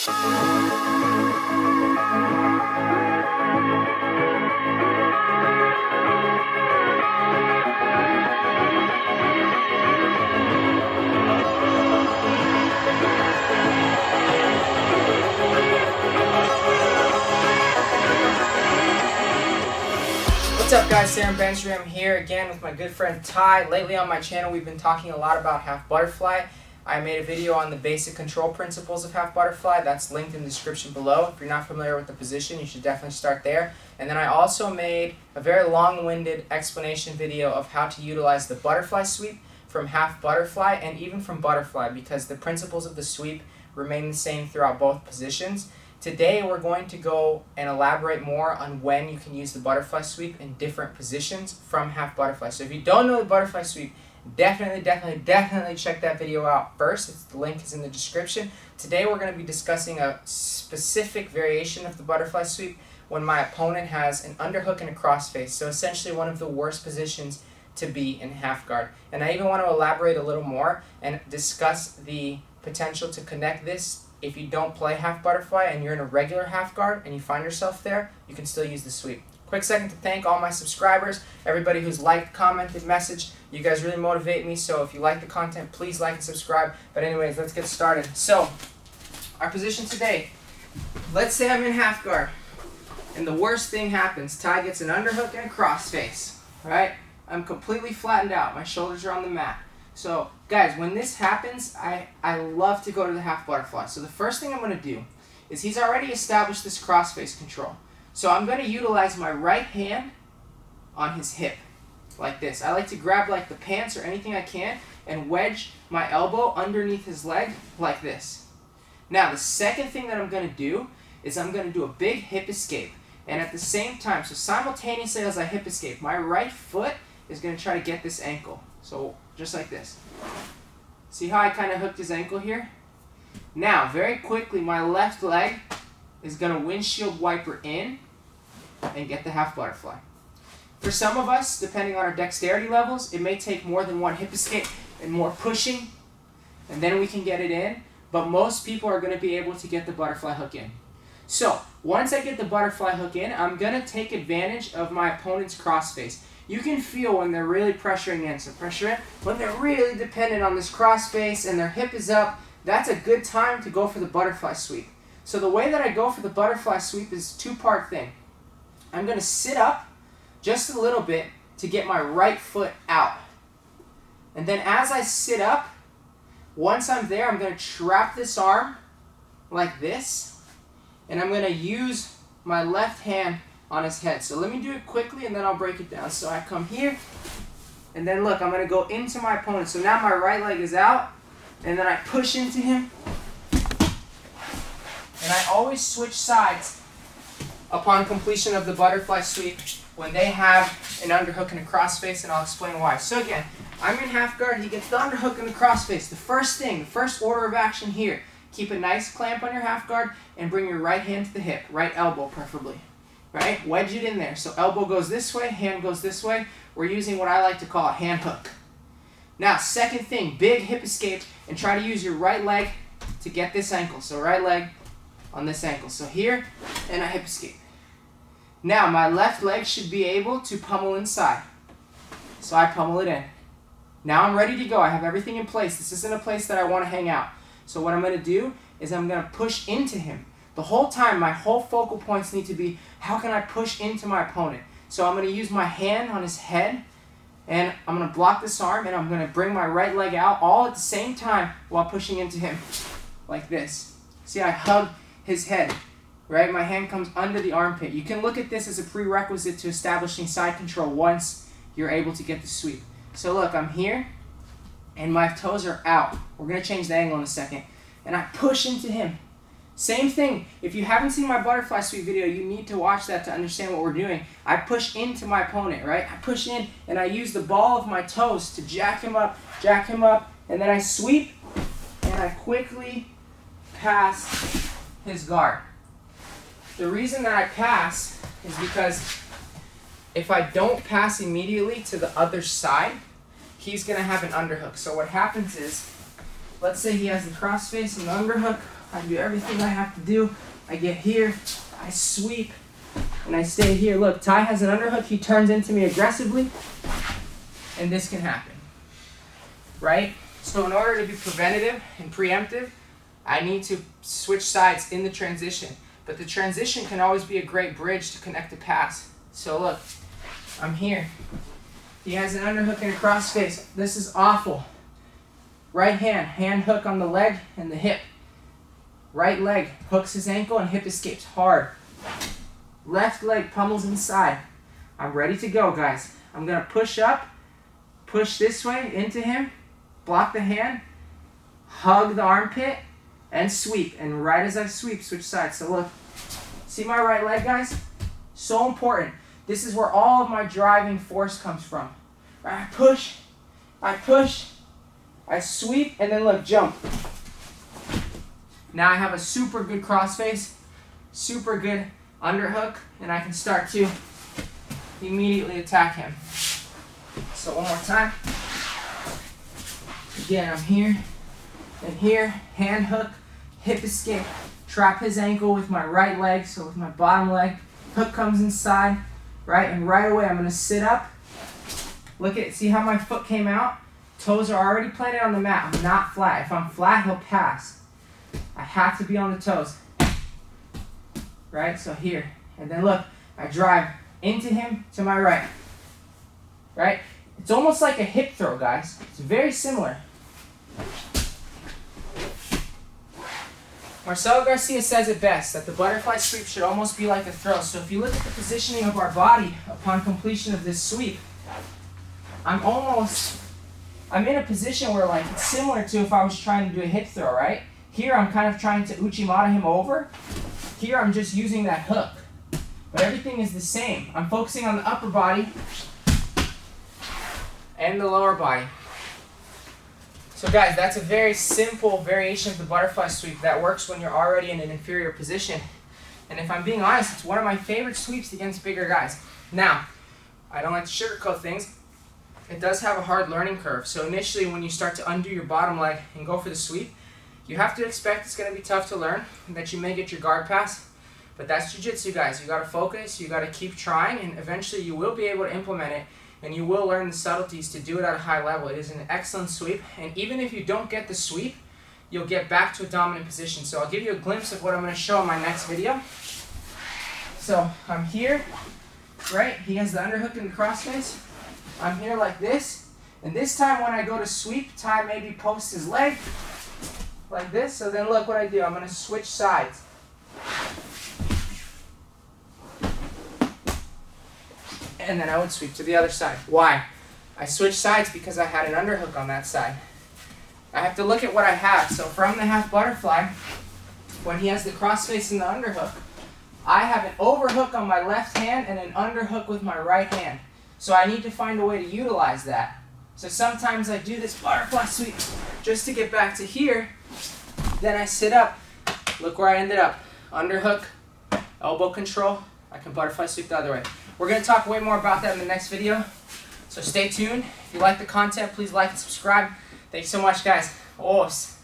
What's up guys, Sarah Benjamin. I'm here again with my good friend Ty. Lately on my channel we've been talking a lot about half butterfly. I made a video on the basic control principles of half butterfly. That's linked in the description below. If you're not familiar with the position, you should definitely start there. And then I also made a very long-winded explanation video of how to utilize the butterfly sweep from half butterfly and even from butterfly, because the principles of the sweep remain the same throughout both positions. Today we're going to go and elaborate more on when you can use the butterfly sweep in different positions from half butterfly. So if you don't know the butterfly sweep, definitely check that video out first. The link is in the description. Today we're going to be discussing a specific variation of the butterfly sweep when my opponent has an underhook and a crossface. So essentially one of the worst positions to be in half guard. And I even want to elaborate a little more and discuss the potential to connect this. If you don't play half butterfly and you're in a regular half guard and you find yourself there, you can still use the sweep. Quick second to thank all my subscribers, everybody who's liked, commented, messaged. You guys really motivate me, so if you like the content, please like and subscribe. But anyways, let's get started. So, our position today, let's say I'm in half guard and the worst thing happens. Ty gets an underhook and a crossface, right? I'm completely flattened out. My shoulders are on the mat. So, guys, when this happens, I love to go to the half butterfly. So the first thing I'm going to do is he's already established this crossface control. So I'm going to utilize my right hand on his hip, like this. I like to grab like the pants or anything I can and wedge my elbow underneath his leg like this. Now, the second thing that I'm going to do is I'm going to do a big hip escape. And at the same time, so simultaneously as I hip escape, my right foot is going to try to get this ankle. So just like this. See how I kind of hooked his ankle here? Now, very quickly, my left leg is going to windshield wiper in and get the half butterfly. For some of us, depending on our dexterity levels, it may take more than one hip escape and more pushing, and then we can get it in. But most people are going to be able to get the butterfly hook in. So, once I get the butterfly hook in, I'm going to take advantage of my opponent's crossface. You can feel when they're really pressuring in. So pressure in. When they're really dependent on this crossface and their hip is up, that's a good time to go for the butterfly sweep. So the way that I go for the butterfly sweep is a two-part thing. I'm going to sit up just a little bit to get my right foot out. And then as I sit up, once I'm there, I'm going to trap this arm like this. And I'm going to use my left hand on his head. So let me do it quickly and then I'll break it down. So I come here and then look, I'm going to go into my opponent. So now my right leg is out and then I push into him. And I always switch sides upon completion of the butterfly sweep when they have an underhook and a crossface, and I'll explain why. So again, I'm in half guard, he gets the underhook and the crossface. The first thing, the first order of action here, keep a nice clamp on your half guard and bring your right hand to the hip, right elbow preferably. Right? Wedge it in there. So elbow goes this way, hand goes this way. We're using what I like to call a hand hook. Now, second thing, big hip escape, and try to use your right leg to get this ankle. So right leg on this ankle. So here, and a hip escape. Now, my left leg should be able to pummel inside. So I pummel it in. Now I'm ready to go. I have everything in place. This isn't a place that I want to hang out. So what I'm going to do is I'm going to push into him. The whole time, my whole focal points need to be, how can I push into my opponent? So I'm going to use my hand on his head, and I'm going to block this arm, and I'm going to bring my right leg out all at the same time while pushing into him, like this. See, I hug his head, right? My hand comes under the armpit. You can look at this as a prerequisite to establishing side control once you're able to get the sweep. So look, I'm here, and my toes are out. We're going to change the angle in a second. And I push into him. Same thing. If you haven't seen my butterfly sweep video, you need to watch that to understand what we're doing. I push into my opponent, right? I push in, and I use the ball of my toes to jack him up, and then I sweep, and I quickly pass his guard. The reason that I pass is because if I don't pass immediately to the other side, he's going to have an underhook. So what happens is, let's say he has the crossface and the underhook. I do everything I have to do. I get here, I sweep, and I stay here. Look, Ty has an underhook. He turns into me aggressively, and this can happen, right? So in order to be preventative and preemptive, I need to switch sides in the transition. But the transition can always be a great bridge to connect the pass. So look, I'm here. He has an underhook and a crossface. This is awful. Right hand hook on the leg and the hip. Right leg hooks his ankle and hip escapes hard. Left leg pummels inside. I'm ready to go, guys. I'm gonna push up, push this way into him, block the hand, hug the armpit, and sweep. And right as I sweep, switch sides. So look, see my right leg, guys? So important. This is where all of my driving force comes from. I push, I sweep, and then look, jump. Now I have a super good crossface, super good underhook, and I can start to immediately attack him. So one more time. Again, I'm here and here, hand hook, hip escape, trap his ankle with my right leg, so with my bottom leg, hook comes inside, right, and right away I'm gonna sit up. Look at it, see how my foot came out? Toes are already planted on the mat, I'm not flat. If I'm flat, he'll pass. I have to be on the toes, right, so here. And then look, I drive into him to my right, right? It's almost like a hip throw, guys. It's very similar. Marcelo Garcia says it best, that the butterfly sweep should almost be like a throw. So if you look at the positioning of our body upon completion of this sweep, I'm in a position where like it's similar to if I was trying to do a hip throw, right? Here I'm kind of trying to Uchimata him over. Here I'm just using that hook. But everything is the same. I'm focusing on the upper body and the lower body. So guys, that's a very simple variation of the butterfly sweep that works when you're already in an inferior position. And if I'm being honest, it's one of my favorite sweeps against bigger guys. Now, I don't like to sugarcoat things. It does have a hard learning curve. So initially when you start to undo your bottom leg and go for the sweep, you have to expect it's going to be tough to learn and that you may get your guard pass. But that's jiu-jitsu, guys. You got to focus, you got to keep trying, and eventually you will be able to implement it, and you will learn the subtleties to do it at a high level. It is an excellent sweep, and even if you don't get the sweep, you'll get back to a dominant position. So I'll give you a glimpse of what I'm going to show in my next video. So I'm here, right? He has the underhook and the crossface. I'm here like this, and this time when I go to sweep, Ty maybe posts his leg like this. So then look what I do. I'm going to switch sides. And then I would sweep to the other side. Why? I switched sides because I had an underhook on that side. I have to look at what I have. So from the half butterfly, when he has the crossface and the underhook, I have an overhook on my left hand and an underhook with my right hand. So I need to find a way to utilize that. So sometimes I do this butterfly sweep just to get back to here. Then I sit up. Look where I ended up. Underhook, elbow control. I can butterfly sweep the other way. We're going to talk way more about that in the next video. So stay tuned. If you like the content, please like and subscribe. Thanks so much, guys. Os.